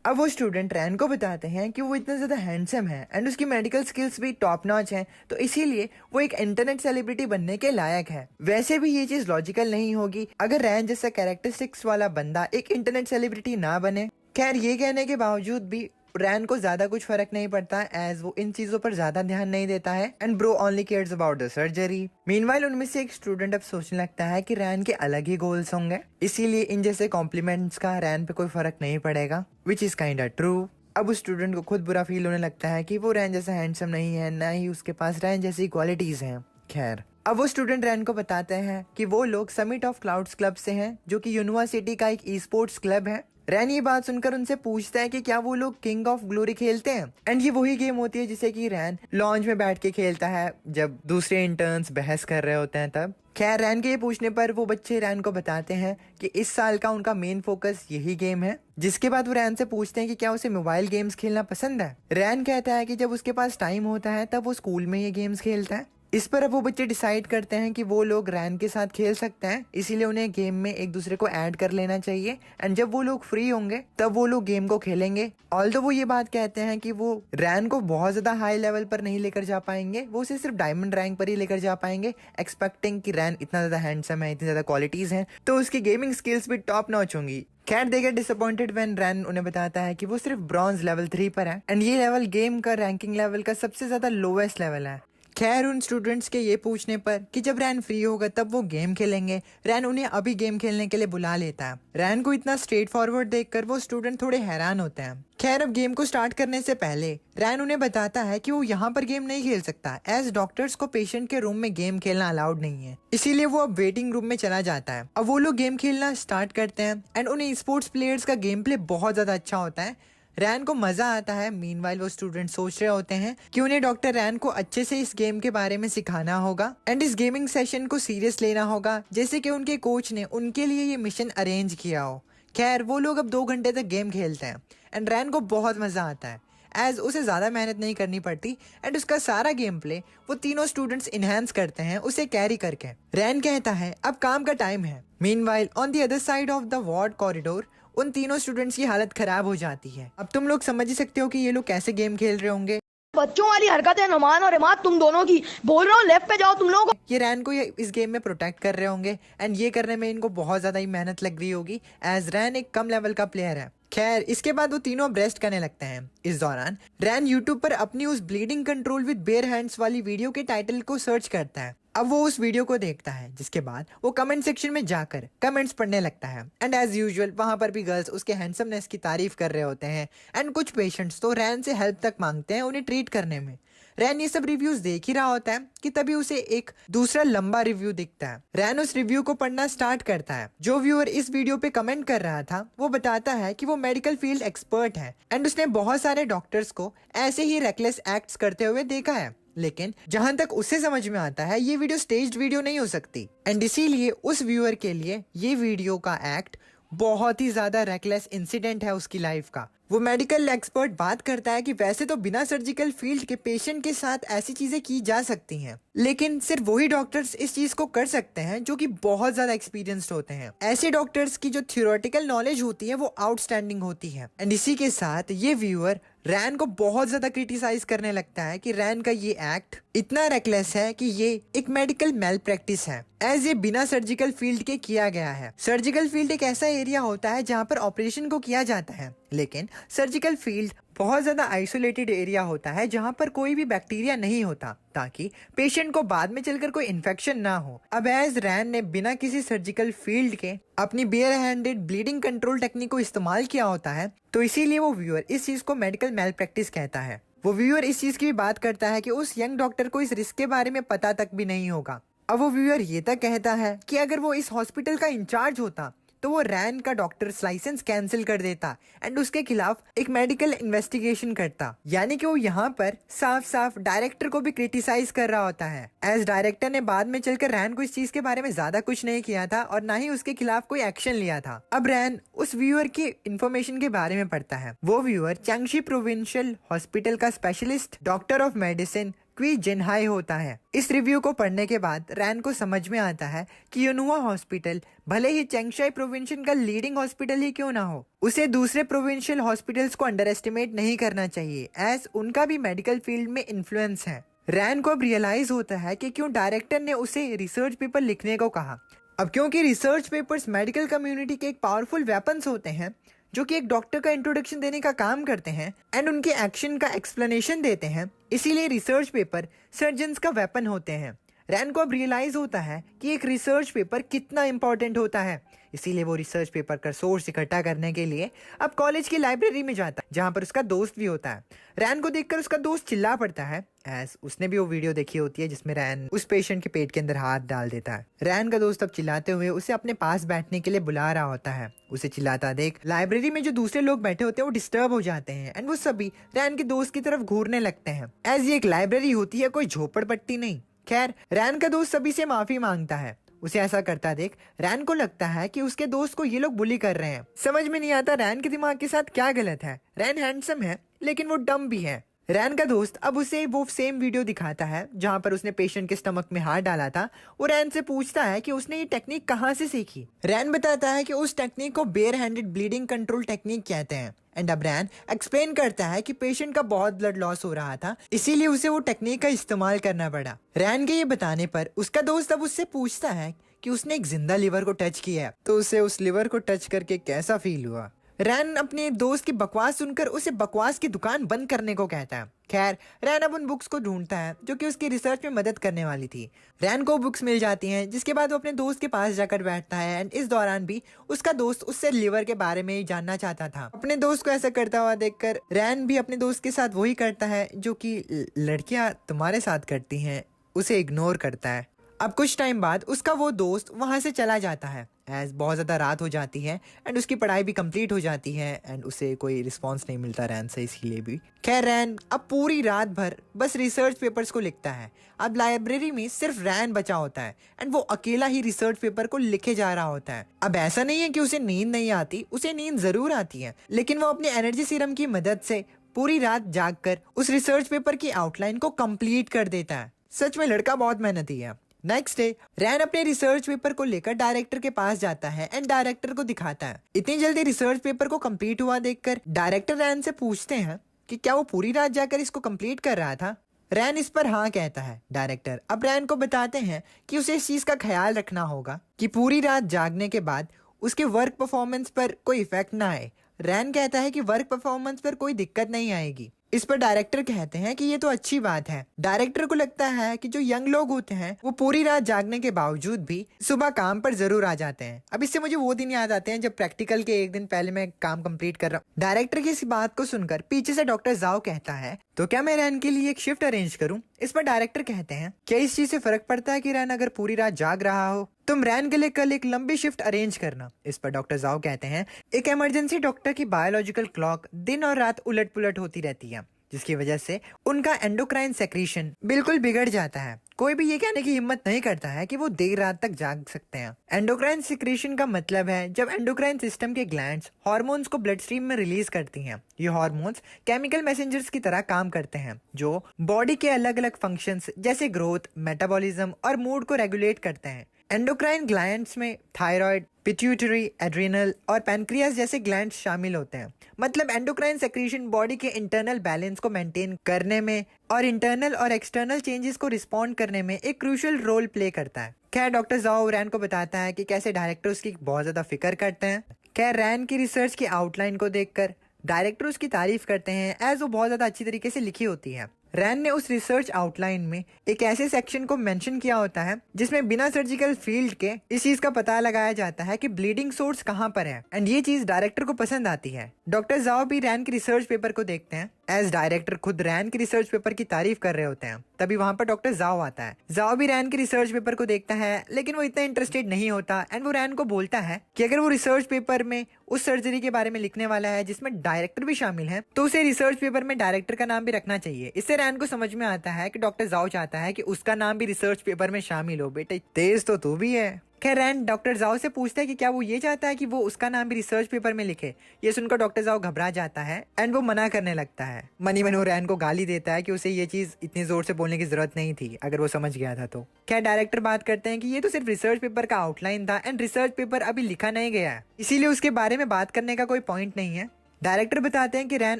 अब वो स्टूडेंट रैन को बताते हैं कि वो इतना ज्यादा हैंडसम है एंड उसकी मेडिकल स्किल्स भी टॉप नॉच है, तो इसीलिए वो एक इंटरनेट सेलिब्रिटी बनने के लायक है। वैसे भी ये चीज लॉजिकल नहीं होगी अगर रैन जैसा कैरेक्टरिस्टिक्स वाला बंदा एक इंटरनेट सेलिब्रिटी ना बने। खैर ये कहने के बावजूद भी रैन को ज्यादा कुछ फर्क नहीं पड़ता एज वो इन चीजों पर ज्यादा ध्यान नहीं देता है and bro only cares about the surgery. Meanwhile उनमें से एक स्टूडेंट अब सोचने लगता है कि रैन के अलग ही गोल्स होंगे, इसीलिए इन जैसे कॉम्प्लीमेंट्स का रैन पे कोई फर्क नहीं पड़ेगा, विच इज काइंड ट्रू। अब उस स्टूडेंट को खुद बुरा फील होने लगता है कि वो रैन जैसा हैंडसम नहीं है, ना ही उसके पास रैन जैसी क्वालिटीज हैं। खैर अब वो स्टूडेंट रैन को बताते हैं कि वो लोग समिट ऑफ क्लाउड्स क्लब से हैं, जो कि यूनिवर्सिटी का एक ई स्पोर्ट्स क्लब है। रैन ये बात सुनकर उनसे पूछता है कि क्या वो लोग किंग ऑफ ग्लोरी खेलते हैं, एंड ये वही गेम होती है जिसे कि रैन लॉन्च में बैठ के खेलता है जब दूसरे इंटर्न्स बहस कर रहे होते हैं तब। खैर रैन के ये पूछने पर वो बच्चे रैन को बताते हैं कि इस साल का उनका मेन फोकस यही गेम है। जिसके बाद वो रैन से पूछते हैं कि क्या उसे मोबाइल गेम्स खेलना पसंद है। रैन कहता है कि जब उसके पास टाइम होता है तब वो स्कूल में ये गेम्स खेलता है। इस पर अब वो बच्चे डिसाइड करते हैं कि वो लोग रैन के साथ खेल सकते हैं, इसीलिए उन्हें गेम में एक दूसरे को ऐड कर लेना चाहिए एंड जब वो लोग फ्री होंगे तब वो लोग गेम को खेलेंगे। ऑल्दो वो ये बात कहते हैं कि वो रैन को बहुत ज्यादा हाई लेवल पर नहीं लेकर जा पाएंगे, वो उसे सिर्फ डायमंड रैंक पर ही लेकर जा पाएंगे, एक्सपेक्टिंग कि रैन इतना ज्यादा हैंडसम है, इतनी ज्यादा क्वालिटीज हैं, तो उसकी गेमिंग स्किल्स भी टॉप नॉच होंगी। खैर दे गेट डिसअपॉइंटेड व्हेन रैन उन्हें बताता है कि वो सिर्फ ब्रॉन्ज लेवल 3 पर है एंड ये लेवल गेम का रैंकिंग लेवल का सबसे ज्यादा लोवेस्ट लेवल है। खैर उन स्टूडेंट्स के ये पूछने पर कि जब रैन फ्री होगा तब वो गेम खेलेंगे, रैन उन्हें अभी गेम खेलने के लिए बुला लेता है। रैन को इतना स्ट्रेट फॉरवर्ड देखकर वो स्टूडेंट थोड़े हैरान होते हैं। खैर अब गेम को स्टार्ट करने से पहले रैन उन्हें बताता है कि वो यहाँ पर गेम नहीं खेल सकता, एज डॉक्टर्स को पेशेंट के रूम में गेम खेलना अलाउड नहीं है, इसीलिए वो अब वेटिंग रूम में चला जाता है। अब वो लोग गेम खेलना स्टार्ट करते हैं एंड उन्हें स्पोर्ट्स प्लेयर्स का गेम प्ले बहुत ज्यादा अच्छा होता है। रैन को मजा आता है। मीनवाइल वो स्टूडेंट सोच रहे होते हैं कि उन्हें डॉक्टर रैन को अच्छे से इस गेम के बारे में सिखाना होगा एंड इस गेमिंग सेशन को सीरियस लेना होगा, जैसे कि उनके कोच ने उनके लिए ये मिशन अरेंज किया हो। खैर वो लोग अब 2 घंटे तक गेम खेलते हैं एंड रैन को बहुत मजा आता है, एज उसे ज्यादा मेहनत नहीं करनी पड़ती एंड उसका सारा गेम प्ले वो तीनों स्टूडेंट्स इनहेंस करते हैं उसे कैरी करके। रैन कहता है अब काम का टाइम है। Meanwhile on the other side of the ward corridor उन तीनों स्टूडेंट्स की हालत खराब हो जाती है। अब तुम लोग समझ ही सकते हो कि ये लोग कैसे गेम खेल रहे होंगे। बच्चों वाली हरकतें नुमान और इमाद तुम दोनों की, बोल रहा हूँ लेफ्ट पे जाओ तुम लोग। ये रैन को ये इस गेम में प्रोटेक्ट कर रहे होंगे एंड ये करने में इनको बहुत ज्यादा ही मेहनत लग रही होगी, एज रैन एक कम लेवल का प्लेयर है। खैर इसके बाद वो तीनों अब रेस्ट करने लगते हैं। इस दौरान रैन यूट्यूब पर अपनी उस bleeding control with bare hands वाली वीडियो के टाइटल को सर्च करता है। अब वो उस वीडियो को देखता है, जिसके बाद वो कमेंट सेक्शन में जाकर कमेंट्स पढ़ने लगता है एंड एज यूजुअल वहां पर भी गर्ल्स उसके हैंडसमनेस की तारीफ कर रहे होते हैं एंड कुछ पेशेंट्स तो रैन से हेल्प तक मांगते हैं उन्हें ट्रीट करने में। रैन ये सब रिव्यूज देख ही रहा होता है कि तभी उसे एक दूसरा लंबा रिव्यू दिखता है। रैन उस रिव्यू को पढ़ना स्टार्ट करता है। जो व्यूअर इस वीडियो पे कमेंट कर रहा था वो बताता है कि वो मेडिकल फील्ड एक्सपर्ट है एंड उसने बहुत सारे डॉक्टर्स को ऐसे ही रेकलेस एक्ट्स करते हुए देखा है, लेकिन जहां तक उसे समझ में आता है ये वीडियो स्टेज्ड वीडियो नहीं हो सकती एंड इसीलिए उस व्यूअर के लिए ये वीडियो का एक्ट बहुत ही ज्यादा रेकलेस इंसिडेंट है उसकी लाइफ का। वो मेडिकल एक्सपर्ट बात करता है कि वैसे तो बिना सर्जिकल फील्ड के पेशेंट के साथ ऐसी चीजें की जा सकती हैं, लेकिन सिर्फ वही डॉक्टर्स इस चीज को कर सकते हैं जो कि बहुत ज्यादा एक्सपीरियंस्ड होते हैं। ऐसे डॉक्टर्स की जो थियोरेटिकल नॉलेज होती है वो आउटस्टैंडिंग होती है। एंड इसी के साथ ये व्यूअर रैन को बहुत ज्यादा क्रिटिसाइज करने लगता है कि रैन का ये एक्ट इतना रेकलेस है कि ये एक मेडिकल मेल प्रैक्टिस है, एज ये बिना सर्जिकल फील्ड के किया गया है। सर्जिकल फील्ड एक ऐसा एरिया होता है जहाँ पर ऑपरेशन को किया जाता है, लेकिन सर्जिकल फील्ड बहुत ज्यादा आइसोलेटेड एरिया होता है जहाँ पर कोई भी बैक्टीरिया नहीं होता, ताकि पेशेंट को बाद में चलकर कोई इन्फेक्शन ना हो। अब एज रैन ने बिना किसी सर्जिकल फील्ड के अपनी bare handed bleeding control technique को इस्तेमाल किया होता है, तो इसीलिए वो व्यूअर इस चीज को मेडिकल मेल प्रैक्टिस कहता है। वो व्यूअर इस चीज की भी बात करता है कि उस यंग डॉक्टर को इस रिस्क के बारे में पता तक भी नहीं होगा। अब वो व्यूअर ये तक कहता है कि अगर वो इस हॉस्पिटल का इंचार्ज होता तो वो रैन का डॉक्टर्स लाइसेंस कैंसिल कर देता एंड उसके खिलाफ एक मेडिकल इन्वेस्टिगेशन करता। यानी कि वो यहाँ पर साफ साफ डायरेक्टर को भी क्रिटिसाइज कर रहा होता है, एज डायरेक्टर ने बाद में चलकर रैन को इस चीज के बारे में ज्यादा कुछ नहीं किया था और ना ही उसके खिलाफ कोई एक्शन लिया था। अब रैन उस व्यूअर की इंफॉर्मेशन के बारे में पढ़ता है। वो व्यूअर चैंगशी प्रोविंशियल हॉस्पिटल का स्पेशलिस्ट डॉक्टर ऑफ मेडिसिन क्वी जिनहाई होता है। इस रिव्यू को पढ़ने के बाद रैन को समझ में आता है कि युनहुआ हॉस्पिटल भले ही चैंगशाई प्रोविंशियल का लीडिंग हॉस्पिटल ही क्यों ना हो, उसे दूसरे प्रोविंशियल हॉस्पिटल्स को अंडर एस्टिमेट नहीं करना चाहिए, एज उनका भी मेडिकल फील्ड में इन्फ्लुएंस है। रैन को अब रियलाइज होता है कि क्यों डायरेक्टर ने उसे रिसर्च पेपर लिखने को कहा। अब क्योंकि रिसर्च पेपर्स मेडिकल कम्युनिटी के एक पावरफुल वेपन्स होते हैं जो कि एक डॉक्टर का इंट्रोडक्शन देने का काम करते हैं एंड उनके एक्शन का एक्सप्लेनेशन देते हैं, इसीलिए रिसर्च पेपर सर्जन्स का वेपन होते हैं। रैन को अब रियलाइज होता है कि एक रिसर्च पेपर कितना इंपॉर्टेंट होता है, इसीलिए वो रिसर्च पेपर का सोर्स इकट्ठा करने के लिए अब कॉलेज की लाइब्रेरी में जाता है, जहाँ पर उसका दोस्त भी होता है। रैन को देखकर उसका दोस्त चिल्ला पड़ता है, एज उसने भी वो वीडियो देखी होती है जिसमें रैन उस पेशेंट के पेट के अंदर हाथ डाल देता है। रैन का दोस्त अब चिल्लाते हुए उसे अपने पास बैठने के लिए बुला रहा होता है। उसे चिल्लाता देख लाइब्रेरी में जो दूसरे लोग बैठे होते हैं वो डिस्टर्ब हो जाते हैं एंड वो सभी रैन के दोस्त की तरफ घूरने लगते हैं, एज ये एक लाइब्रेरी होती है, कोई झोपड़पट्टी नहीं। खैर रैन का दोस्त सभी से माफी मांगता है। उसे ऐसा करता देख रैन को लगता है कि उसके दोस्त को ये लोग बुली कर रहे हैं। समझ में नहीं आता रैन के दिमाग के साथ क्या गलत है। रैन हैंडसम है लेकिन वो डम भी है। रैन का दोस्त अब उसे वो सेम वीडियो दिखाता है जहां पर उसने पेशेंट के स्टमक में हाथ डाला था। वो रैन से पूछता है कि उसने ये टेक्निक कहाँ से सीखी। रैन बताता है कि उस टेक्निक को bare handed bleeding control technique कहते हैं। एंड अब रैन एक्सप्लेन करता है कि पेशेंट का बहुत ब्लड लॉस हो रहा था, इसीलिए उसे वो टेक्निक का इस्तेमाल करना पड़ा। रैन के ये बताने पर उसका दोस्त अब उससे पूछता है कि उसने एक जिंदा लिवर को टच किया है तो उसे उस लिवर को टच करके कैसा फील हुआ। रैन अपने दोस्त की बकवास सुनकर उसे बकवास की दुकान बंद करने को कहता है। खैर रैन अब उन बुक्स को ढूंढता है जो कि उसकी रिसर्च में मदद करने वाली थी। रैन को बुक्स मिल जाती हैं, जिसके बाद वो अपने दोस्त के पास जाकर बैठता है एंड इस दौरान भी उसका दोस्त उससे लिवर के बारे में ही जानना चाहता था। अपने दोस्त को ऐसा करता हुआ देखकर रैन भी अपने दोस्त के साथ वही करता है जो कि लड़कियां तुम्हारे साथ करती हैं, उसे इग्नोर करता है। अब कुछ टाइम बाद उसका वो दोस्त वहां से चला जाता है, एज बहुत ज्यादा रात हो जाती है एंड उसकी पढ़ाई भी कंप्लीट हो जाती है एंड उसे कोई रिस्पांस नहीं मिलता रैन से, इसीलिए भी। खैर रैन अब पूरी रात भर बस रिसर्च पेपर्स को लिखता है। अब लाइब्रेरी में सिर्फ रैन बचा होता है एंड वो अकेला ही रिसर्च पेपर को लिखे जा रहा होता है। अब ऐसा नहीं है कि उसे नींद नहीं आती, उसे नींद जरूर आती है, लेकिन वो अपने एनर्जी सीरम की मदद से पूरी रात जागकर उस रिसर्च पेपर की आउटलाइन को कंप्लीट कर देता है। सच में लड़का बहुत मेहनती है। नेक्स्ट डे रैन अपने रिसर्च पेपर को लेकर डायरेक्टर के पास जाता है एंड डायरेक्टर को दिखाता है। इतनी जल्दी रिसर्च पेपर को कंप्लीट हुआ देखकर डायरेक्टर रैन से पूछते हैं कि क्या वो पूरी रात जाकर इसको कंप्लीट कर रहा था। रैन इस पर हाँ कहता है। डायरेक्टर अब रैन को बताते हैं कि उसे इस चीज का ख्याल रखना होगा कि पूरी रात जागने के बाद उसके वर्क परफॉर्मेंस पर कोई इफेक्ट ना आए। रैन कहता है कि वर्क परफॉर्मेंस पर कोई दिक्कत नहीं आएगी। इस पर डायरेक्टर कहते हैं कि ये तो अच्छी बात है। डायरेक्टर को लगता है कि जो यंग लोग होते हैं वो पूरी रात जागने के बावजूद भी सुबह काम पर जरूर आ जाते हैं। अब इससे मुझे वो दिन याद आते हैं जब प्रैक्टिकल के एक दिन पहले मैं काम कंप्लीट कर रहा हूँ। डायरेक्टर की इस बात को सुनकर पीछे से डॉक्टर जाओ कहता है तो क्या मैं रैन के लिए एक शिफ्ट अरेंज करूं। इस पर डायरेक्टर कहते हैं क्या इस चीज से फर्क पड़ता है कि रैन अगर पूरी रात जाग रहा हो, तुम रैन के लिए कल एक लंबी शिफ्ट अरेंज करना। इस पर डॉक्टर जाओ कहते हैं एक इमरजेंसी डॉक्टर की बायोलॉजिकल क्लॉक दिन और रात उलट पुलट होती रहती है, जिसकी वजह से उनका एंडोक्राइन सेक्रीशन बिल्कुल बिगड़ जाता है। कोई भी ये कहने की हिम्मत नहीं करता है कि वो देर रात तक जाग सकते हैं। एंडोक्राइन सेक्रीशन का मतलब है जब एंडोक्राइन सिस्टम के ग्लैंड्स हार्मोन्स को ब्लड स्ट्रीम में रिलीज करती हैं। ये हार्मोन्स केमिकल मैसेंजर्स की तरह काम करते हैं जो बॉडी के अलग अलग फंक्शंस जैसे ग्रोथ, मेटाबॉलिज्म और मूड को रेगुलेट करते हैं। एंडोक्राइन ग्लैंड्स में थायराइड, पिट्यूटरी, एड्रिनल और पैनक्रियास जैसे ग्लैंड्स शामिल होते हैं। मतलब एंडोक्राइन सेक्रीशन बॉडी के इंटरनल बैलेंस को मेंटेन करने में और इंटरनल और एक्सटर्नल चेंजेस को रिस्पॉन्ड करने में एक क्रूशियल रोल प्ले करता है। खैर डॉक्टर जाओ रैन को बताता है कि कैसे डायरेक्टर उसकी बहुत ज्यादा फिक्र करते हैं। खैर रैन की रिसर्च की आउटलाइन को देखकर डायरेक्टर उसकी तारीफ करते हैं, एज वो बहुत ज्यादा अच्छी तरीके से लिखी होती है। रैन ने उस रिसर्च आउटलाइन में एक ऐसे सेक्शन को मेंशन किया होता है जिसमें बिना सर्जिकल फील्ड के इस चीज का पता लगाया जाता है कि ब्लीडिंग सोर्स कहाँ पर है, एंड ये चीज डायरेक्टर को पसंद आती है। डॉक्टर जाओ भी रैन के रिसर्च पेपर को देखते हैं, एज डायरेक्टर खुद रैन के रिसर्च पेपर की तारीफ कर रहे होते हैं। तभी वहां पर डॉक्टर जाओ आता है। जाओ भी रैन के रिसर्च पेपर को देखता है, लेकिन वो इतना इंटरेस्टेड नहीं होता एंड वो रैन को बोलता है कि अगर वो रिसर्च पेपर में उस सर्जरी के बारे में लिखने वाला है जिसमें डायरेक्टर भी शामिल है, तो उसे रिसर्च पेपर में डायरेक्टर का नाम भी रखना चाहिए। इससे रैन को समझ में आता है कि डॉक्टर जाओ चाहता है कि उसका नाम भी रिसर्च पेपर में शामिल हो। बेटे तेज तो तू भी है। खैर रैन डॉक्टर जाओ से पूछता है कि क्या वो ये चाहता है कि वो उसका नाम भी रिसर्च पेपर में लिखे। ये सुनकर डॉक्टर जाओ घबरा जाता है एंड वो मना करने लगता है। मनी मन वो रैन को गाली देता है कि उसे ये चीज इतनी जोर से बोलने की जरूरत नहीं थी अगर वो समझ गया था तो। खैर डायरेक्टर बात करते हैं कि ये तो सिर्फ रिसर्च पेपर का आउटलाइन था एंड रिसर्च पेपर अभी लिखा नहीं गया है, इसीलिए उसके बारे में बात करने का कोई पॉइंट नहीं है। डायरेक्टर बताते हैं कि रैन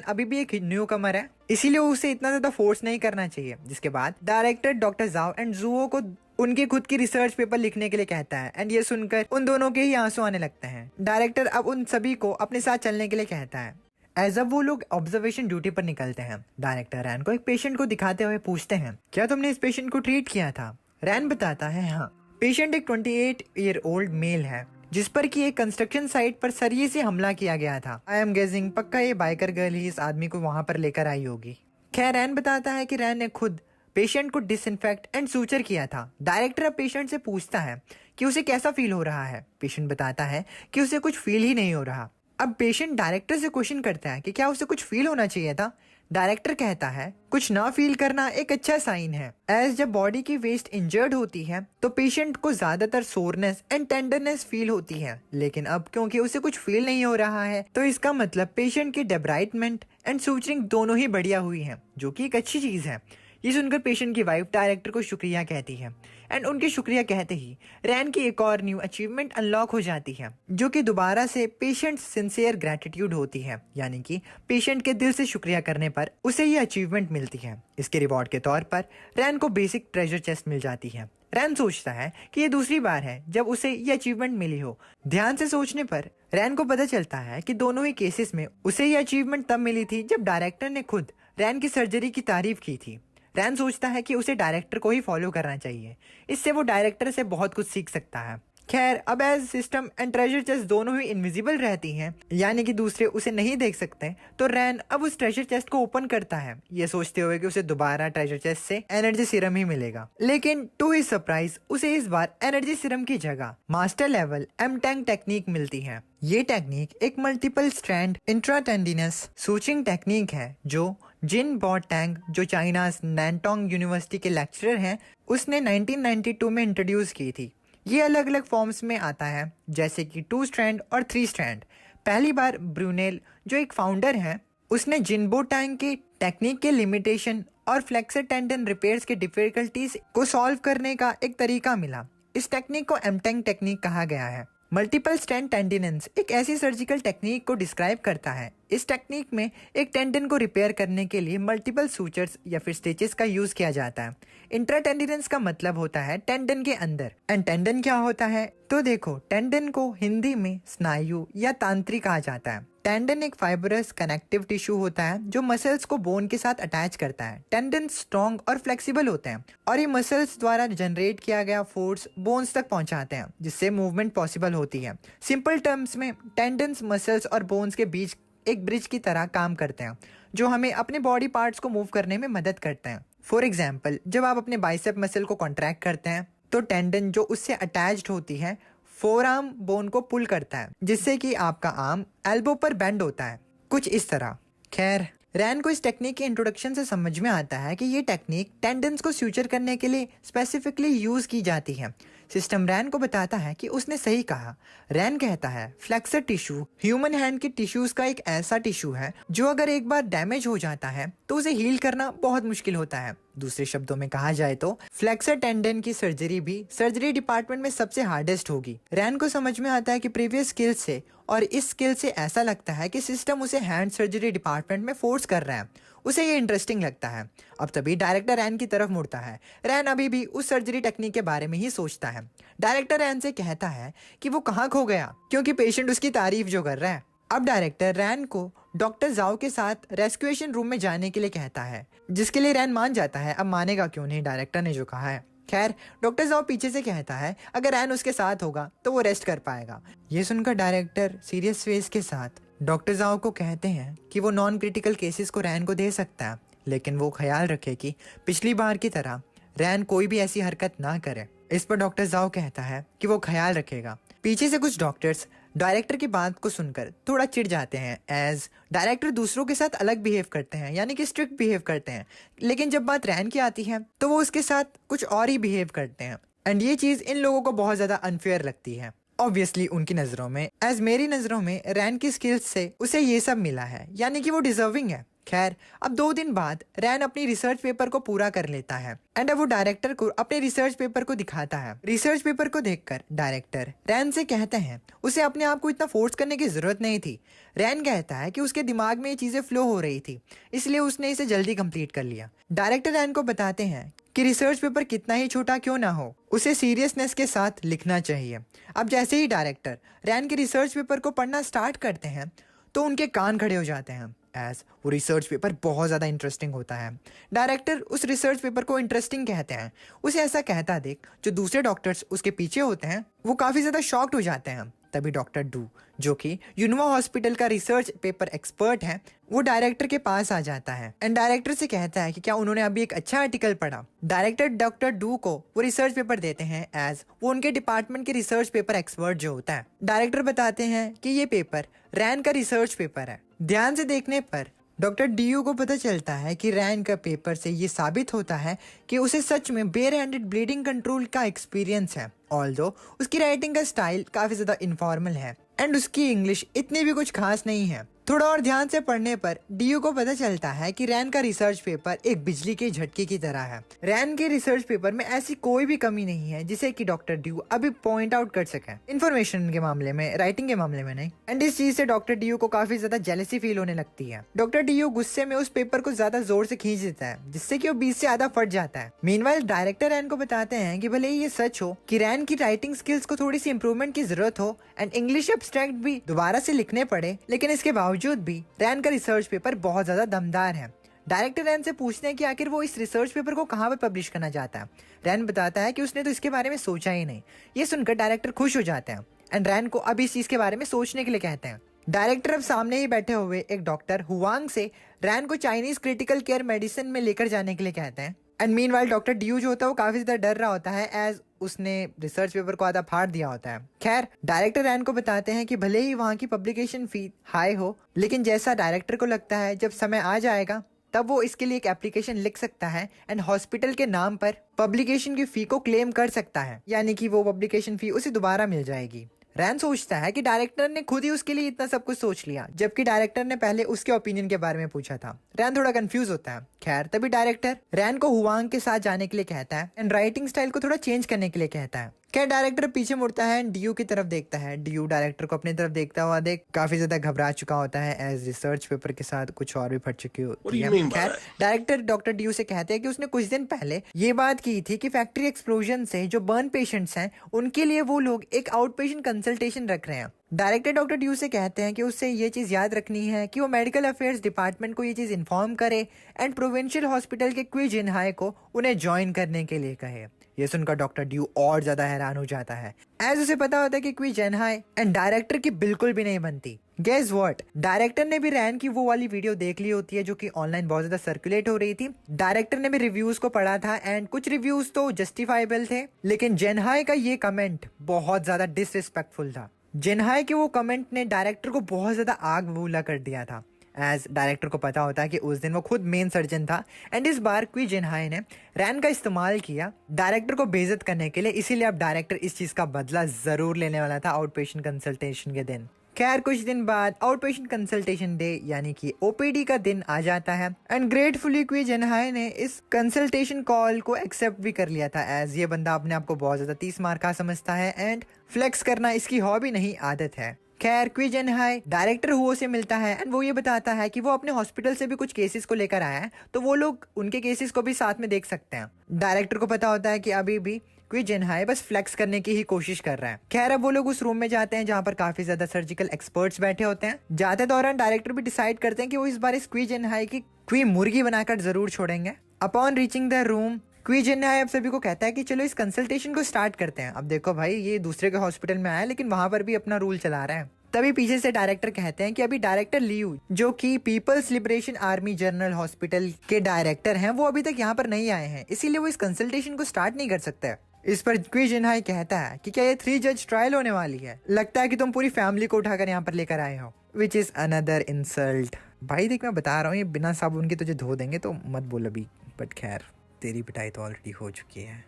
अभी भी एक न्यू कमर है, इसीलिए उसे इतना ज्यादा फोर्स नहीं करना चाहिए। जिसके बाद डायरेक्टर डॉक्टर जाओ एंड जुओ को उनके खुद की रिसर्च पेपर लिखने के लिए कहता है एंड ये सुनकर उन दोनों के ही आंसू आने लगते हैं। डायरेक्टर अब उन सभी को अपने साथ चलने के लिए कहता है। एज अब वो लोग ऑब्जर्वेशन ड्यूटी पर निकलते हैं। डायरेक्टर रैन को एक पेशेंट को दिखाते हुए पूछते हैं, क्या तुमने इस पेशेंट को ट्रीट किया था? रैन बताता है, हाँ। पेशेंट एक 28-year-old मेल है जिस पर कि एक कंस्ट्रक्शन साइट पर सरिये से हमला किया गया था। आई एम गेसिंग पक्का ये बाइकर गर्ल ही इस आदमी को वहां पर लेकर आई होगी। खैर रैन बताता है कि रैन ने खुद पेशेंट को डिसइंफेक्ट एंड सूचर किया था। डायरेक्टर अब पेशेंट से पूछता है कि उसे कैसा फील हो रहा है। पेशेंट बताता है कि उसे कुछ फील ही नहीं हो रहा। अब पेशेंट डायरेक्टर से क्वेश्चन करता है कि क्या उसे कुछ फील होना चाहिए था। डायरेक्टर कहता है कुछ ना फील करना एक अच्छा साइन है, एज जब बॉडी की वेस्ट इंजर्ड होती है तो पेशेंट को ज्यादातर सोरनेस एंड टेंडरनेस फील होती है, लेकिन अब क्योंकि उसे कुछ फील नहीं हो रहा है तो इसका मतलब पेशेंट की डेब्राइटमेंट एंड सूचरिंग दोनों ही बढ़िया हुई है, जो कि एक अच्छी चीज है। ये सुनकर पेशेंट की वाइफ डायरेक्टर को शुक्रिया कहती है एंड उनके शुक्रिया कहते ही रैन की एक और न्यू अचीवमेंट अनलॉक हो जाती है, जो कि दोबारा से पेशेंट सिंसियर ग्रेटिट्यूड होती है, यानी कि पेशेंट के दिल से शुक्रिया करने पर उसे ये अचीवमेंट मिलती है। इसके रिवॉर्ड के तौर पर रैन को बेसिक ट्रेजर चेस्ट मिल जाती है। रैन सोचता है कि ये दूसरी बार है जब उसे ये अचीवमेंट मिली हो। ध्यान से सोचने पर रैन को पता चलता है कि दोनों ही केसेस में उसे ये अचीवमेंट तब मिली थी जब डायरेक्टर ने खुद रैन की सर्जरी की तारीफ की थी। रैन सोचता है कि उसे डायरेक्टर को ही फॉलो करना चाहिए, इससे वो डायरेक्टर से बहुत कुछ सीख सकता है। खैर अब as system and treasure chest दोनों ही इनविजिबल रहती हैं, यानी कि दूसरे उसे नहीं देख सकते, तो रैन अब उस ट्रेजर चेस्ट को ओपन करता है, ये सोचते हुए कि उसे दोबारा ट्रेजर चेस्ट से एनर्जी सीरम ही मिलेगा। लेकिन टू हिज सरप्राइज उसे इस बार एनर्जी सीरम की जगह मास्टर लेवल एम-टैंग टेक्निक मिलती है। ये टेक्निक एक मल्टीपल स्ट्रैंड इंट्राटेंडिनस सूचिंग टेक्निक है जो जिन बोटैंग, जो चाइना नैनटोंग यूनिवर्सिटी के लेक्चरर हैं, उसने 1992 में इंट्रोड्यूस की थी। ये अलग अलग फॉर्म्स में आता है, जैसे कि 2 स्ट्रैंड और 3 स्ट्रैंड। पहली बार ब्रूनेल, जो एक फाउंडर हैं, उसने जिनबो टैंग की टेक्निक के लिमिटेशन और फ्लेक्सर टेंडन रिपेयर्स के डिफिकल्टीज को सॉल्व करने का एक तरीका मिला। इस टेक्निक को एम-टैंग टेक्निक कहा गया है। मल्टीपल स्ट्रैंड टेंडिनेंस एक ऐसी सर्जिकल टेक्निक को डिस्क्राइब करता है। इस टेक्निक में एक टेंडन को रिपेयर करने के लिए मल्टीपल सूचर्स या फिर स्टिचेस का यूज किया जाता है। इंट्राटेंडिनेंस का मतलब होता है टेंडन के अंदर। एंड टेंडन क्या होता है? तो देखो, टेंडन को हिंदी में स्नायु या तांत्रिक कहा जाता है। टेंडन एक फाइबरस कनेक्टिव टिश्यू होता है जो मसल्स को बोन के साथ अटैच करता है। टेंडन स्ट्रॉन्ग और फ्लेक्सिबल होते हैं और ये मसल्स द्वारा जनरेट किया गया फोर्स बोन्स तक पहुंचाते हैं, जिससे मूवमेंट पॉसिबल होती है। सिंपल टर्म्स में टेंडन्स मसल्स और बोन्स के बीच एक ब्रिज की तरह काम करते हैं, जो हमें अपने बॉडी पार्ट्स को मूव करने में मदद करते हैं। फॉर एग्जाम्पल, जब आप अपने बाइसेप मसल को कॉन्ट्रैक्ट करते हैं तो टेंडन जो उससे अटैच्ड होती है फोर आर्म बोन को पुल करता है, जिससे कि आपका आर्म एल्बो पर बेंड होता है, कुछ इस तरह। खैर रैन को इस टेक्निक के इंट्रोडक्शन से समझ में आता है कि ये टेक्निक टेंडन्स को स्यूचर करने के लिए स्पेसिफिकली यूज की जाती है। सिस्टम रैन को बताता है कि उसने सही कहा। रैन कहता है फ्लेक्सर टिश्यू ह्यूमन हैंड के टिश्यूज का एक ऐसा टिश्यू है जो अगर एक बार डैमेज हो जाता है तो उसे हील करना बहुत मुश्किल होता है। दूसरे शब्दों में कहा जाए तो फ्लेक्सर टेंडन की सर्जरी भी सर्जरी डिपार्टमेंट में सबसे हार्डेस्ट होगी। रैन को समझ में आता है कि प्रीवियस स्किल से और इस स्किल से ऐसा लगता है कि सिस्टम उसे हैंड सर्जरी डिपार्टमेंट में फोर्स कर रहा है। उसे ये इंटरेस्टिंग लगता है। अब तभी डायरेक्टर रैन की तरफ मुड़ता है। रैन अभी भी उस सर्जरी टेक्निक के बारे में ही सोचता है। डायरेक्टर रैन से कहता है कि वो कहाँ खो गया, क्योंकि पेशेंट उसकी तारीफ जो कर रहा है। अब डायरेक्टर रैन को डॉक्टर जाओ के साथ रेस्क्यूएशन रूम में जाने के लिए कहता है, जिसके लिए रैन मान जाता है। अब मानेगा क्यों नहीं, डायरेक्टर ने जो कहा है। खैर डॉक्टर जाओ पीछे से कहता है अगर रैन उसके साथ होगा तो वो रेस्ट कर पाएगा। ये सुनकर डायरेक्टर सीरियस फेस के साथ डॉक्टर जाओ को कहते हैं कि वो नॉन क्रिटिकल केसेस को रैन को दे सकता है, लेकिन वो ख्याल रखे कि पिछली बार की तरह रैन कोई भी ऐसी हरकत ना करे। इस पर डॉक्टर जाओ कहता है कि वो ख्याल रखेगा। पीछे से कुछ डॉक्टर्स डायरेक्टर की बात को सुनकर थोड़ा चिढ़ जाते हैं, एज डायरेक्टर दूसरों के साथ अलग बिहेव करते हैं, यानी कि स्ट्रिक्ट बिहेव करते हैं। लेकिन जब बात रैन की आती है तो वो उसके साथ कुछ और ही बिहेव करते हैं। एंड ये चीज इन लोगों को बहुत ज्यादा अनफेयर लगती है ऑब्वियसली उनकी नजरों में। एज मेरी नजरों में रैन की स्किल्स से उसे ये सब मिला है, यानी कि वो डिजर्विंग है। खैर, अब 2 दिन बाद रैन अपनी रिसर्च पेपर को पूरा कर लेता है एंड अब वो डायरेक्टर को अपने रिसर्च पेपर को दिखाता है। रिसर्च पेपर को देखकर डायरेक्टर रैन से कहते हैं उसे अपने आप को इतना फोर्स करने की जरूरत नहीं थी। रैन कहता है कि उसके दिमाग में ये चीजें फ्लो हो रही थी, इसलिए उसने इसे जल्दी कंप्लीट कर लिया। डायरेक्टर रैन को बताते हैं कि रिसर्च पेपर कितना ही छोटा क्यों ना हो, उसे सीरियसनेस के साथ लिखना चाहिए। अब जैसे ही डायरेक्टर रैन के रिसर्च पेपर को पढ़ना स्टार्ट करते हैं तो उनके कान खड़े हो जाते हैं, एज वो रिसर्च पेपर बहुत ज़्यादा इंटरेस्टिंग होता है। डायरेक्टर उस रिसर्च पेपर को इंटरेस्टिंग कहते हैं। उसे ऐसा कहता देख जो दूसरे डॉक्टर्स उसके पीछे होते हैं वो काफ़ी ज़्यादा शॉक्ड हो जाते हैं। तभी डॉक्टर डू, जो कि यूनिवा हॉस्पिटल का रिसर्च पेपर एक्सपर्ट है, वो डायरेक्टर के पास आ जाता है एंड डायरेक्टर से कहता है कि क्या उन्होंने अभी एक अच्छा आर्टिकल पढ़ा। डायरेक्टर डॉक्टर डू को वो रिसर्च पेपर देते हैं, एज वो उनके डिपार्टमेंट के रिसर्च पेपर एक्सपर्ट जो होता है। डायरेक्टर बताते हैं कि ये पेपर रैन का रिसर्च पेपर है। ध्यान से देखने पर डॉक्टर डीयू को पता चलता है कि रैन का पेपर से ये साबित होता है कि उसे सच में बेयर हैंडेड ब्लीडिंग कंट्रोल का एक्सपीरियंस है। ऑल्दो उसकी राइटिंग का स्टाइल काफी ज्यादा इनफॉर्मल है एंड उसकी इंग्लिश इतनी भी कुछ खास नहीं है। थोड़ा और ध्यान से पढ़ने पर डीयू को पता चलता है कि रैन का रिसर्च पेपर एक बिजली के झटके की तरह है। रैन के रिसर्च पेपर में ऐसी कोई भी कमी नहीं है जिसे कि डॉक्टर ड्यू अभी पॉइंट आउट कर सके, इन्फॉर्मेशन के मामले में, राइटिंग के मामले में नहीं। एंड इस चीज से डॉक्टर डीयू को काफी ज्यादा जेलसी फील होने लगती है। डॉक्टर डीयू गुस्से में उस पेपर को ज्यादा जोर से खींच देता है, जिससे कि वो बीच से आधा फट जाता है। मीनवाइल डायरेक्टर रैन को बताते हैं कि भले ही ये सच हो कि रैन की राइटिंग स्किल्स को थोड़ी सी इंप्रूवमेंट की जरूरत हो एंड इंग्लिश एब्स्ट्रैक्ट भी दोबारा से लिखने पड़े, लेकिन इसके बावजूद भी रैन का रिसर्च पेपर बहुत ज्यादा दमदार है। डायरेक्टर रैन से पूछते हैं कि आखिर वो इस रिसर्च पेपर को कहाँ पर पब्लिश करना चाहता है। रैन बताता है कि उसने तो इसके बारे में सोचा ही नहीं। ये सुनकर डायरेक्टर खुश हो जाते हैं एंड रैन को अब इस चीज के बारे में सोचने के लिए कहते हैं। डायरेक्टर अब सामने ही बैठे हुए एक डॉक्टर हुआंग से रैन को चाइनीज क्रिटिकल केयर मेडिसिन में लेकर जाने के लिए कहते हैं। एंड मीनवाइल डॉक्टर ड्यू जो होता है वो काफी ज्यादा डर रहा होता है, एज उसने रिसर्च पेपर को आधा फाड़ दिया होता है। खैर, डायरेक्टर रैन को बताते हैं कि भले ही वहाँ की पब्लिकेशन फी हाई हो, लेकिन जैसा डायरेक्टर को लगता है जब समय आ जाएगा तब वो इसके लिए एक एप्लीकेशन लिख सकता है एंड हॉस्पिटल के नाम पर पब्लिकेशन की फी को क्लेम कर सकता है, यानी कि वो पब्लिकेशन फी उसे दोबारा मिल जाएगी। रैन सोचता है कि डायरेक्टर ने खुद ही उसके लिए इतना सब कुछ सोच लिया, जबकि डायरेक्टर ने पहले उसके ओपिनियन के बारे में पूछा था। रैन थोड़ा कंफ्यूज होता है। खैर, तभी डायरेक्टर रैन को हुआंग के साथ जाने के लिए कहता है एंड राइटिंग स्टाइल को थोड़ा चेंज करने के लिए कहता है। खैर, डायरेक्टर पीछे मुड़ता है एंड डीयू की तरफ देखता है। डीयू डायरेक्टर को अपनी तरफ देखता हुआ देख काफी ज्यादा घबरा चुका होता है, एज रिसर्च पेपर के साथ कुछ और भी फट चुकी होती है। खैर, डायरेक्टर डॉक्टर डीयू से कहते हैं कि उसने कुछ दिन पहले ये बात की थी कि फैक्ट्री एक्सप्लोजन से जो बर्न पेशेंट्स हैं उनके लिए वो लोग एक आउट पेशेंट कंसल्टेशन रख रहे हैं। डायरेक्टर डॉक्टर ड्यू से कहते हैं कि उससे ये चीज याद रखनी है कि वो मेडिकल अफेयर्स डिपार्टमेंट को ये चीज इन्फॉर्म करे एंड प्रोविंशियल हॉस्पिटल के क्वी जिनहाई को उन्हें ज्वाइन करने के लिए कहे। ये सुनकर डॉक्टर ड्यू और ज्यादा हैरान हो जाता है, एज उसे पता होता है कि क्वी जिनहाई एंड डायरेक्टर की बिल्कुल भी नहीं बनती। गेस व्हाट, डायरेक्टर ने भी रैन की वो वाली वीडियो देख ली होती है जो कि ऑनलाइन बहुत ज्यादा सर्कुलेट हो रही थी। डायरेक्टर ने भी रिव्यूज को पढ़ा था एंड कुछ रिव्यूज तो जस्टिफाइबल थे, लेकिन जिनहाई का ये कमेंट बहुत ज्यादा डिसरिस्पेक्टफुल था। जिनहाई के वो कमेंट ने डायरेक्टर को बहुत ज्यादा आग बबूला कर दिया था, एज डायरेक्टर को पता होता है कि उस दिन वो खुद मेन सर्जन था एंड इस बार क्वी जिनहाई ने रैन का इस्तेमाल किया डायरेक्टर को बेइज्जत करने के लिए, इसीलिए अब डायरेक्टर इस चीज का बदला जरूर लेने वाला था आउट पेशेंट कंसल्टेशन के दिन। खैर, कुछ दिन बाद आउट पेशेंट कंसल्टेशन डे यानी कि ओपीडी का दिन आ जाता है एंड ग्रेटफुली क्वी जिनहाई ने इस कंसल्टेशन कॉल को एक्सेप्ट भी कर लिया था, एज ये बंदा अपने आप को बहुत ज्यादा 30 मार का समझता है एंड फ्लेक्स करना इसकी हॉबी नहीं, आदत है। खैर, क्वी जिनहाई डायरेक्टर हुओ से मिलता है एंड वो ये बताता है कि वो अपने हॉस्पिटल से भी कुछ केसेस को लेकर आया है, तो वो लोग उनके केसेस को भी साथ में देख सकते हैं। डायरेक्टर को पता होता है कि अभी भी क्वी जिनहाई बस फ्लेक्स करने की ही कोशिश कर रहा है। खैर, अब वो लोग उस रूम में जाते हैं जहाँ पर काफी ज्यादा सर्जिकल एक्सपर्ट्स बैठे होते हैं। जाते दौरान डायरेक्टर भी डिसाइड करते हैं कि वो इस बार इस क्वी जिनहाई की क्वी मुर्गी बनाकर जरूर छोड़ेंगे। अपॉन रीचिंग द रूम, क्वी जिनहाई अब सभी को कहता है कि चलो इस कंसल्टेशन को स्टार्ट करते हैं। अब देखो भाई, ये दूसरे के हॉस्पिटल में आया लेकिन वहां पर भी अपना रूल चला रहा है। तभी पीछे से डायरेक्टर कहते हैं कि अभी डायरेक्टर लियू, जो कि People's Liberation Army General Hospital के डायरेक्टर हैं, वो अभी तक यहाँ पर नहीं आए हैं, इसीलिए वो इस कंसल्टेशन को स्टार्ट नहीं कर सकते। इस पर क्वी जिनहाई कहता है कि क्या ये 3 जज ट्रायल होने वाली है? लगता है कि तुम पूरी फैमिली को उठाकर यहाँ पर लेकर आए हो, विच इज अनदर इंसल्ट। भाई देख, मैं बता रहा हूँ, ये बिना साबुन के तुझे धो देंगे तो मत बोल अभी, बट खैर तेरी पिटाई तो ऑलरेडी हो चुकी है।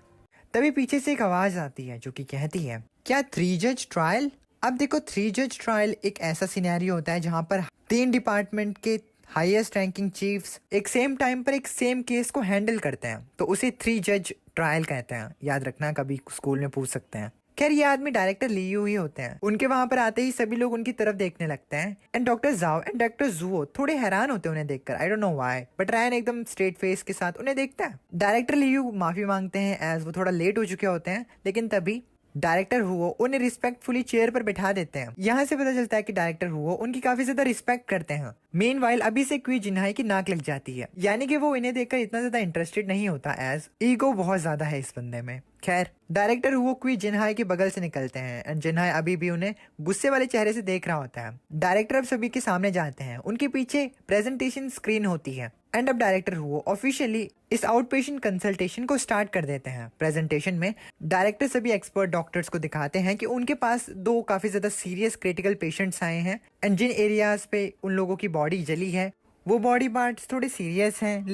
तभी पीछे से एक आवाज आती है जो कि कहती है, क्या 3 जज ट्रायल? अब देखो, 3 जज ट्रायल एक ऐसा सिनेरियो होता है जहां पर 3 डिपार्टमेंट के हाईएस्ट रैंकिंग चीफ्स एक सेम टाइम पर एक सेम केस को हैंडल करते हैं, तो उसे 3 जज ट्रायल कहते हैं। याद रखना, कभी स्कूल में पूछ सकते हैं। खैर, ये आदमी डायरेक्टर लियू ही होते हैं। उनके वहां पर आते ही सभी लोग उनकी तरफ देखने लगते हैं एंड डॉक्टर जाओ एंड डॉक्टर जुओ थोड़े हैरान होते हैं उन्हें देखकर। I don't know why, but Ryan एकदम स्ट्रेट फेस के साथ उन्हें देखता है। डायरेक्टर लियू माफी मांगते हैं एज वो थोड़ा लेट हो चुके होते हैं, लेकिन तभी डायरेक्टर हुओ उन्हें रिस्पेक्टफुली चेयर पर बैठा देते हैं। यहाँ से पता चलता है कि डायरेक्टर हुओ उनकी काफी ज्यादा रिस्पेक्ट करते हैं। मेनवाइल अभी से क्वी जिन्हाई की नाक लग जाती है, यानी कि वो इन्हें देखकर इतना ज्यादा इंटरेस्टेड नहीं होता एज ईगो बहुत ज्यादा है इस बंदे में। खैर, डायरेक्टर हुओ क्वी जिन्हाई के बगल से निकलते हैं एंड जिन्हाई अभी भी उन्हें गुस्से वाले चेहरे से देख रहा होता है। डायरेक्टर अब सभी के सामने जाते हैं, उनके पीछे प्रेजेंटेशन स्क्रीन होती है एंड अब डायरेक्टर हुओ ऑफिशियली इस आउट पेशेंट कंसल्टेशन को स्टार्ट कर देते हैं। प्रेजेंटेशन में डायरेक्टर सभी एक्सपर्ट डॉक्टर्स को दिखाते हैं कि उनके पास 2 काफी ज्यादा सीरियस क्रिटिकल पेशेंट्स आए हैं एंड जिन एरियाज पे उन लोगों की बॉडी जली है वो बॉडी पार्ट्स थोड़े सीरियस हैं,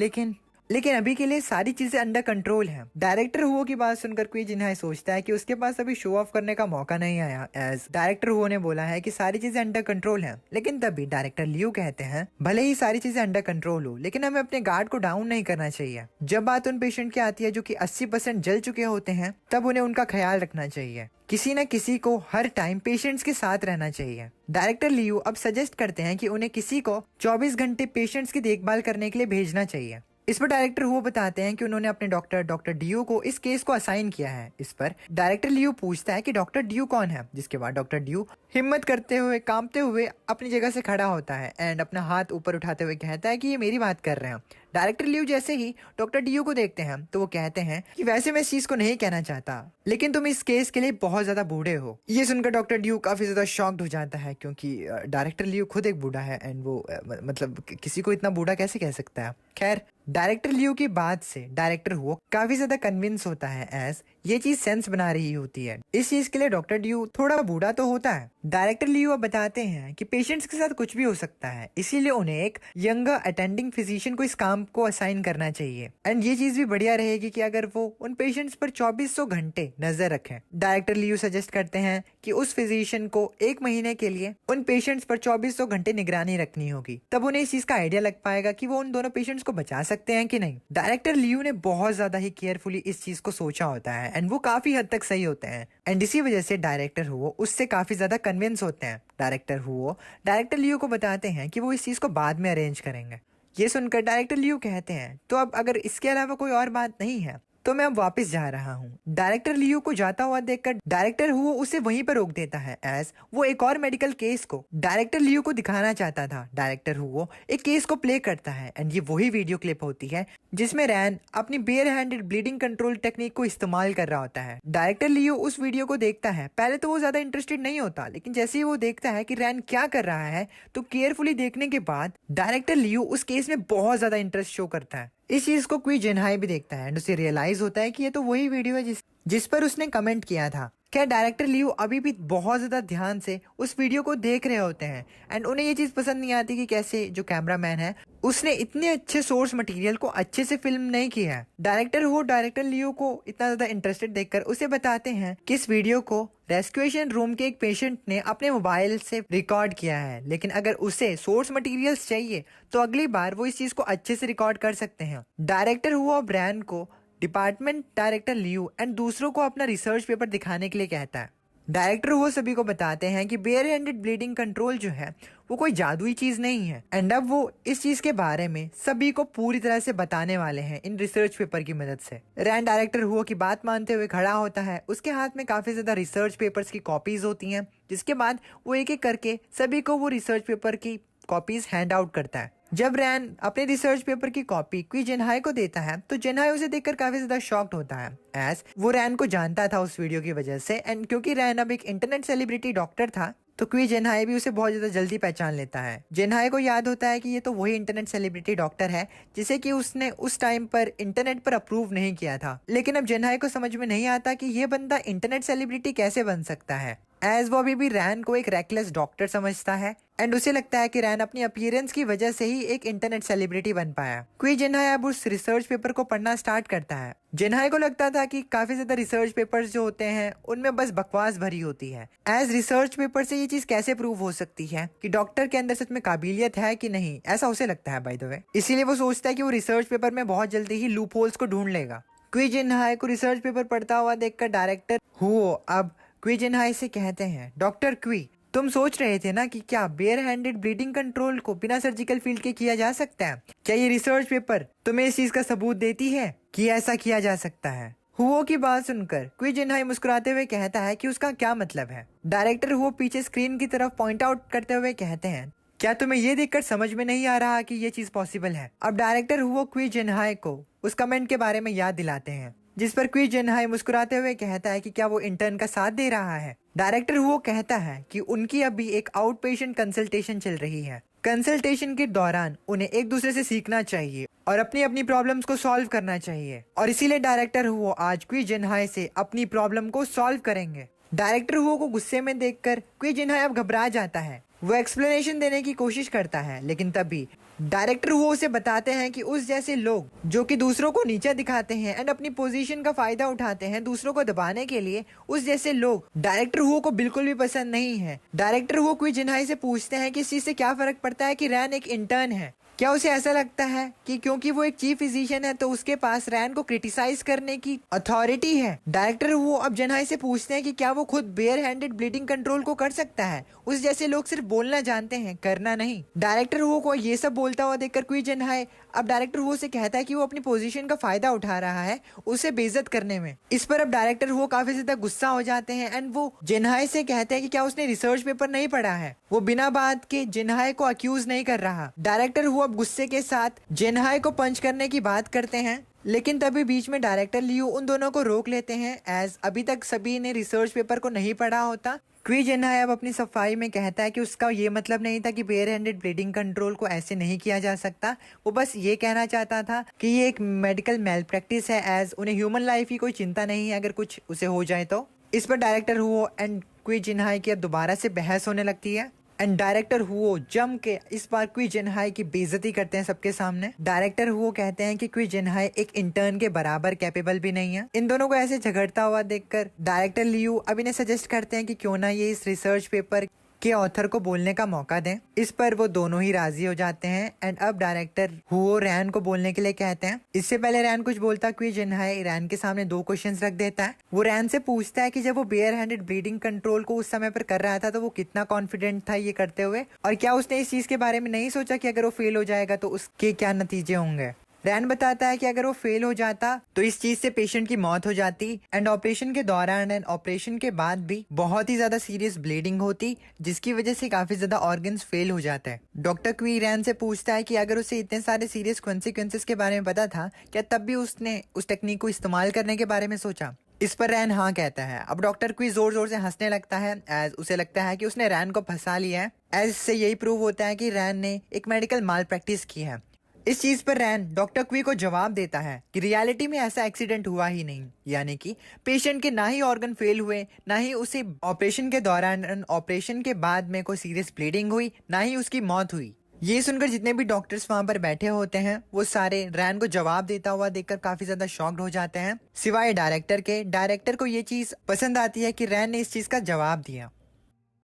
लेकिन अभी के लिए सारी चीजें अंडर कंट्रोल हैं। डायरेक्टर हुओ की बात सुनकर कोई जिन्हाई सोचता है कि उसके पास अभी शो ऑफ करने का मौका नहीं आया एज डायरेक्टर हुओ ने बोला है कि सारी चीजें अंडर कंट्रोल हैं। लेकिन तभी डायरेक्टर लियू कहते हैं, भले ही सारी चीजें अंडर कंट्रोल हो, लेकिन हमें अपने गार्ड को डाउन नहीं करना चाहिए। जब बात उन पेशेंट की आती है जो कि 80% जल चुके होते हैं, तब उन्हें उनका ख्याल रखना चाहिए। किसी न किसी को हर टाइम पेशेंट्स के साथ रहना चाहिए। डायरेक्टर लियू अब सजेस्ट करते हैं कि उन्हें किसी को 24 घंटे पेशेंट्स की देखभाल करने के लिए भेजना चाहिए। इस पर डायरेक्टर हुओ बताते हैं कि उन्होंने अपने डॉक्टर डियो को इस केस को असाइन किया है। इस पर डायरेक्टर लियू पूछता है कि डॉक्टर डियो कौन है, जिसके बाद डॉक्टर डियो हिम्मत करते हुए कांपते हुए अपनी जगह से खड़ा होता है एंड अपना हाथ ऊपर उठाते हुए कहता है कि ये मेरी बात कर रहे हैं। डायरेक्टर लियू जैसे ही डॉक्टर डियो को देखते हैं तो वो कहते हैं कि वैसे मैं इस चीज को नहीं कहना चाहता, लेकिन तुम इस केस के लिए बहुत ज्यादा बूढ़े हो। ये सुनकर डॉक्टर डियो काफी ज्यादा शॉक्ड हो जाता है, क्योंकि डायरेक्टर लियू खुद एक बूढ़ा है एंड वो मतलब किसी को इतना बूढ़ा कैसे कह सकता है। खैर, डायरेक्टर लियू की बात से डायरेक्टर हुओ काफी ज्यादा कन्विंस होता है एज ये चीज सेंस बना रही होती है। इस चीज के लिए डॉक्टर डियो थोड़ा बूढ़ा तो होता है। डायरेक्टर लियू अब बताते हैं कि पेशेंट्स के साथ कुछ भी हो सकता है, इसीलिए उन्हें एक यंगर अटेंडिंग फिजिशियन को इस काम को असाइन करना चाहिए एंड ये चीज भी बढ़िया रहेगी कि अगर वो उन पेशेंट्स पर 2400 घंटे नजर रखें। डायरेक्टर लियू सजेस्ट करते हैं कि उस फिजिशियन को 1 महीने के लिए उन पेशेंट्स पर 2400 घंटे निगरानी रखनी होगी, तब उन्हें इस चीज का आइडिया लग पाएगा कि वो उन दोनों पेशेंट्स को बचा सकते हैं कि नहीं। डायरेक्टर लियू ने बहुत ज्यादा ही केयरफुली इस चीज को सोचा होता है एंड वो काफी हद तक सही होते हैं एंड इसी वजह से डायरेक्टर हुओ उससे काफी ज्यादा कन्विंस होते हैं। डायरेक्टर लियू को बताते हैं कि वो इस चीज को बाद में अरेंज करेंगे। ये सुनकर डायरेक्टर लियू कहते हैं, तो अब अगर इसके अलावा कोई और बात नहीं है तो मैं अब वापस जा रहा हूँ। डायरेक्टर लियू को जाता हुआ देखकर डायरेक्टर हुओ उसे वहीं पर रोक देता है एज वो एक और मेडिकल केस को डायरेक्टर लियू को दिखाना चाहता था। डायरेक्टर हुओ एक केस को प्ले करता है एंड ये वही वीडियो क्लिप होती है जिसमें रैन अपनी bare handed bleeding control technique को इस्तेमाल कर रहा होता है। डायरेक्टर लियू उस वीडियो को देखता है। पहले तो वो ज्यादा इंटरेस्टेड नहीं होता, लेकिन जैसे ही वो देखता है कि रैन क्या कर रहा है तो केयरफुली देखने के बाद डायरेक्टर लियू उस केस में बहुत ज्यादा इंटरेस्ट शो करता है। इस चीज को क्वी जिन्हाई भी देखता है एंड उसे रियलाइज होता है कि ये तो वही वीडियो है जिस पर उसने कमेंट किया था। क्या डायरेक्टर लियू अभी भी बहुत ज्यादा ध्यान से उस वीडियो को देख रहे होते हैं एंड उन्हें ये चीज पसंद नहीं आती कि कैसे जो कैमरामैन है उसने इतने अच्छे सोर्स मटेरियल को अच्छे से फिल्म नहीं किया है। डायरेक्टर लियू को इतना ज्यादा इंटरेस्टेड देखकर उसे बताते हैं कि इस वीडियो को रेस्क्यूएशन रूम के एक पेशेंट ने अपने मोबाइल से रिकॉर्ड किया है, लेकिन अगर उसे सोर्स मटेरियल्स चाहिए तो अगली बार वो इस चीज को अच्छे से रिकॉर्ड कर सकते हैं। डायरेक्टर हुआ ब्रैंड को डिपार्टमेंट डायरेक्टर लियू एंड दूसरों को अपना रिसर्च पेपर दिखाने के लिए कहता है। डायरेक्टर वो सभी को बताते हैं कि बेयर हैंडेड ब्लीडिंग कंट्रोल जो है वो कोई जादुई चीज नहीं है एंड अब वो इस चीज के बारे में सभी को पूरी तरह से बताने वाले हैं इन रिसर्च पेपर की मदद से। रैन डायरेक्टर हुआ की बात मानते हुए खड़ा होता है। उसके हाथ में काफी ज्यादा रिसर्च पेपर्स की कॉपीज होती हैं, जिसके बाद वो एक एक करके सभी को वो रिसर्च पेपर की कॉपीज हैंड आउट करता है। जब रैन अपने रिसर्च पेपर की कॉपी क्वी जिन्हाई को देता है तो जिन्हाई उसे देखकर काफी ज्यादा शॉक्ड होता है एज वो रैन को जानता था उस वीडियो की वजह से एंड क्योंकि रैन अब एक इंटरनेट सेलिब्रिटी डॉक्टर था तो क्वी जिन्हाई भी उसे बहुत ज्यादा जल्दी पहचान लेता है। जिन्हाई को याद होता है कि ये तो वही इंटरनेट सेलिब्रिटी डॉक्टर है जिसे कि उसने उस टाइम पर इंटरनेट पर अप्रूव नहीं किया था, लेकिन अब जिन्हाई को समझ में नहीं आता कि ये बंदा इंटरनेट सेलिब्रिटी कैसे बन सकता है। एज वो अभी भी रैन को एक रेकलेस डॉक्टर समझता है एंड उसे लगता है कि रैन अपनी अपीयरेंस की वजह से ही एक इंटरनेट सेलिब्रिटी बन पाया। क्वी जिनहाई अब उस रिसर्च पेपर को पढ़ना स्टार्ट करता है। जिनहाई को लगता था कि काफी ज्यादा रिसर्च पेपर्स जो होते हैं उनमें बस बकवास भरी होती है। एज रिसर्च पेपर से ये चीज कैसे प्रूव हो सकती है कि डॉक्टर के अंदर सच में काबिलियत है कि नहीं, ऐसा उसे लगता है बाय द वे। इसीलिए वो सोचता है कि वो रिसर्च पेपर में बहुत जल्दी ही लूप होल्स को ढूंढ लेगा। क्वी जिनहाई को रिसर्च पेपर पढ़ता हुआ देखकर डायरेक्टर हुओ अब क्वी जिनहाई से कहते हैं, डॉक्टर क्वी, तुम सोच रहे थे ना कि क्या बेयर हैंडेड ब्लीडिंग कंट्रोल को बिना सर्जिकल फील्ड के किया जा सकता है? क्या ये रिसर्च पेपर तुम्हें इस चीज का सबूत देती है कि ऐसा किया जा सकता है? हुओ की बात सुनकर क्वी जिनहाई मुस्कुराते हुए कहता है कि उसका क्या मतलब है। डायरेक्टर हुओ पीछे स्क्रीन की तरफ पॉइंट आउट करते हुए कहते हैं, क्या तुम्हें ये देखकर समझ में नहीं आ रहा कि ये चीज पॉसिबल है? अब डायरेक्टर हुओ क्वी जिनहाई को उस कमेंट के बारे में याद दिलाते हैं जिस पर क्वी जिनहाई मुस्कुराते हुए कहता है कि क्या वो इंटर्न का साथ दे रहा है। डायरेक्टर हुओ कहता है कि उनकी अभी एक आउट पेशेंट कंसल्टेशन चल रही है। कंसल्टेशन के दौरान उन्हें एक दूसरे से सीखना चाहिए और अपनी अपनी प्रॉब्लम्स को सॉल्व करना चाहिए और इसीलिए डायरेक्टर हुओ आज क्वी जिनहाई से अपनी प्रॉब्लम को सॉल्व करेंगे। डायरेक्टर हुओ को गुस्से में देखकर क्वी जिनहाई अब घबरा जाता है। वो एक्सप्लेनेशन देने की कोशिश करता है लेकिन तभी डायरेक्टर हुओ उसे बताते हैं कि उस जैसे लोग जो कि दूसरों को नीचा दिखाते हैं एंड अपनी पोजीशन का फायदा उठाते हैं दूसरों को दबाने के लिए, उस जैसे लोग डायरेक्टर हुओ को बिल्कुल भी पसंद नहीं है। डायरेक्टर हुओ क्वी जिनहाई से पूछते हैं कि इस चीज से क्या फर्क पड़ता है कि रैन एक इंटर्न है। क्या उसे ऐसा लगता है कि क्योंकि वो एक चीफ फिजिशियन है तो उसके पास रैन को क्रिटिसाइज करने की अथॉरिटी है? डायरेक्टर वो अब जिनहाई से पूछते हैं कि क्या वो खुद बेयर हैंडेड ब्लीडिंग कंट्रोल को कर सकता है? उस जैसे लोग सिर्फ बोलना जानते हैं, करना नहीं। डायरेक्टर वो को ये सब बोलता हुआ देखकर क्वी जिनहाई अब डायरेक्टर वो से कहता है कि वो अपनी पोजीशन का फायदा उठा रहा है उसे बेइज्जत करने में। इस पर अब डायरेक्टर वो काफी ज्यादा गुस्सा हो जाते हैं एंड वो जिनहाई से कहते हैं कि क्या उसने रिसर्च पेपर नहीं पढ़ा है। वो बिना बात के जिनहाई को अक्यूज नहीं कर रहा। डायरेक्टर वो अब गुस्से के साथ जिनहाई को पंच करने की बात करते हैं लेकिन तभी बीच में डायरेक्टर लियू उन दोनों को रोक लेते हैं एज अभी तक सभी ने रिसर्च पेपर को नहीं पढ़ा होता। क्वी जिनहाई अब अपनी सफाई में कहता है कि उसका ये मतलब नहीं था कि बेयर हैंडेड ब्लीडिंग कंट्रोल को ऐसे नहीं किया जा सकता। वो बस ये कहना चाहता था कि ये एक मेडिकल मेल प्रैक्टिस है एज उन्हें ह्यूमन लाइफ की कोई चिंता नहीं है अगर कुछ उसे हो जाए तो। इस पर डायरेक्टर हुओ एंड क्वी जिनहाई की अब दोबारा से बहस होने लगती है एंड डायरेक्टर हुओ जम के इस बार क्वी जिनहाई की बेइज्जती करते हैं सबके सामने। डायरेक्टर हुओ कहते हैं कि क्वी जिनहाई एक इंटर्न के बराबर कैपेबल भी नहीं है। इन दोनों को ऐसे झगड़ता हुआ देखकर डायरेक्टर लियू अब इन्हें सजेस्ट करते हैं कि क्यों ना ये इस रिसर्च पेपर के ऑथर को बोलने का मौका दें। इस पर वो दोनों ही राजी हो जाते हैं एंड अब डायरेक्टर हुओ रैन को बोलने के लिए कहते हैं। इससे पहले रैन कुछ बोलता क्वी जिनहाई रैन के सामने 2 क्वेश्चंस रख देता है। वो रैन से पूछता है कि जब वो बेयर हैंडेड ब्लीडिंग कंट्रोल को उस समय पर कर रहा था तो वो कितना कॉन्फिडेंट था ये करते हुए और क्या उसने इस चीज के बारे में नहीं सोचा कि अगर वो फेल हो जाएगा तो उसके क्या नतीजे होंगे। रैन बताता है कि अगर वो फेल हो जाता तो इस चीज से पेशेंट की मौत हो जाती एंड ऑपरेशन के दौरान एंड ऑपरेशन के बाद भी बहुत ही ज्यादा सीरियस ब्लीडिंग होती जिसकी वजह से काफी ज्यादा ऑर्गन्स फेल हो जाते हैं। डॉक्टर क्वी रैन से पूछता है कि अगर उसे इतने सारे सीरियस कॉन्सिक्वेंसेस के बारे में पता था क्या तब भी उसने उस टेक्निक को इस्तेमाल करने के बारे में सोचा। इस पर रैन हाँ कहता है। अब डॉक्टर क्वी जोर जोर से हंसने लगता है एज उसे लगता है कि उसने रैन को फंसा लिया है एज से यही प्रूव होता है कि रैन ने एक मेडिकल माल प्रैक्टिस की है। इस चीज पर रैन डॉक्टर क्वी को जवाब देता है कि रियलिटी में ऐसा एक्सीडेंट हुआ ही नहीं, यानी कि पेशेंट के ना ही ऑर्गन फेल हुए, ना ही उसे ऑपरेशन के दौरान ऑपरेशन के बाद में कोई सीरियस ब्लीडिंग हुई, ना ही उसकी मौत हुई। ये सुनकर जितने भी डॉक्टर्स वहां पर बैठे होते हैं वो सारे रैन को जवाब देता हुआ देखकर काफी ज्यादा शॉक्ड हो जाते हैं सिवाय डायरेक्टर के। डायरेक्टर को ये चीज पसंद आती है कि रैन ने इस चीज का जवाब दिया।